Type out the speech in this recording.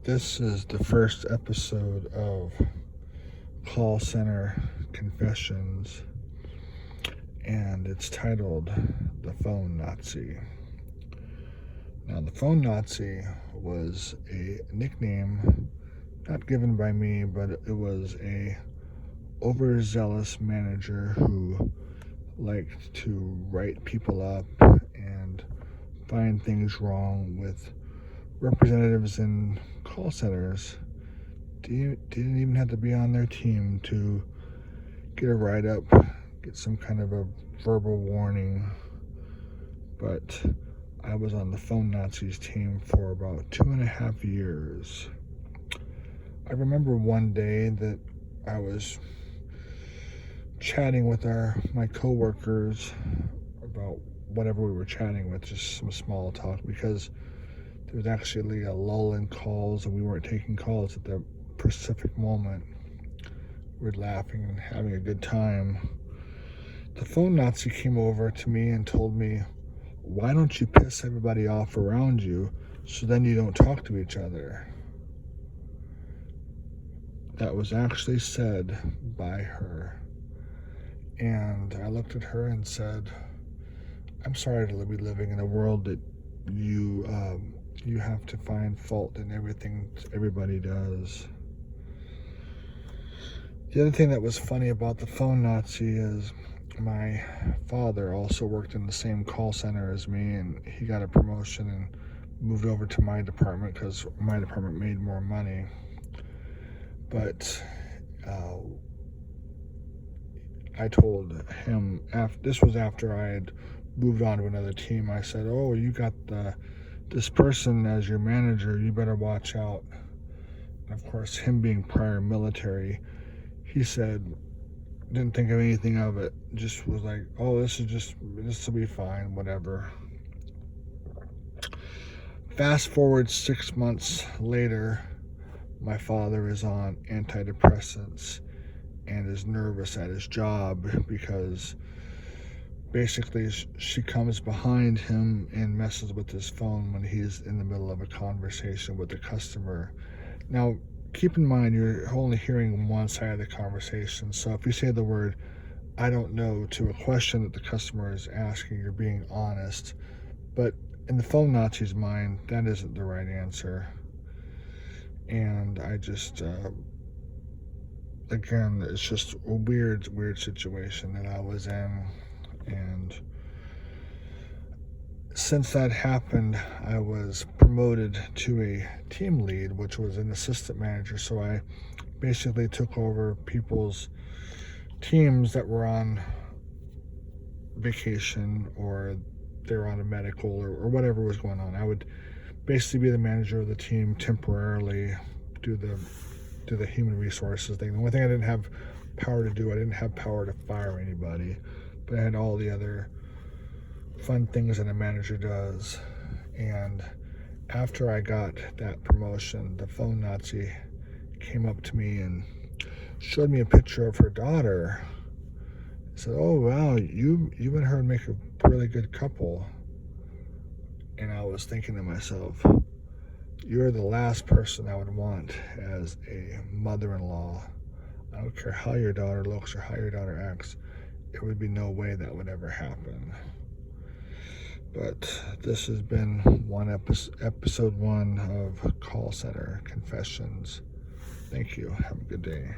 This is the first episode of Call Center Confessions, and it's titled The Phone Nazi. Now, the Phone Nazi was a nickname not given by me, but it was a overzealous manager who liked to write people up and find things wrong with representatives in call centers. Didn't even have to be on their team to get a write-up, get some kind of a verbal warning. But I was on the Phone Nazis team for about 2.5 years. I remember one day that I was chatting with my co-workers about whatever we were chatting with, just some small talk, because there was actually a lull in calls and we weren't taking calls at the specific moment. We were laughing and having a good time. The Phone Nazi came over to me and told me, "Why don't you piss everybody off around you so then you don't talk to each other?" That was actually said by her. And I looked at her and said, "I'm sorry to be living in a world that you have to find fault in everything everybody does." The other thing that was funny about the Phone Nazi is my father also worked in the same call center as me, and he got a promotion and moved over to my department because my department made more money. But I told him, this was after I had moved on to another team, I said, "Oh, you got this person as your manager, you better watch out." And of course, him being prior military, he said, didn't think of anything of it, just was like, "Oh, this will be fine, whatever." Fast forward 6 months later, my father is on antidepressants and is nervous at his job because basically she comes behind him and messes with his phone when he's in the middle of a conversation with a customer. Now, keep in mind, you're only hearing one side of the conversation. So if you say the word "I don't know" to a question that the customer is asking, you're being honest. But in the Phone Nazi's mind, that isn't the right answer. And I just, again, it's just a weird situation that I was in. And since that happened, I was promoted to a team lead, which was an assistant manager. So I basically took over people's teams that were on vacation or they're on a medical or whatever was going on. I would basically be the manager of the team temporarily, do the human resources thing. The only thing I didn't have power to do, I didn't have power to fire anybody, but I had all the other fun things that a manager does. And after I got that promotion, the Phone Nazi came up to me and showed me a picture of her daughter. He said, "Oh, wow, you and her make a really good couple." And I was thinking to myself, you're the last person I would want as a mother-in-law. I don't care how your daughter looks or how your daughter acts. There would be no way that would ever happen. But this has been episode 1 of Call Center Confessions. Thank you. Have a good day.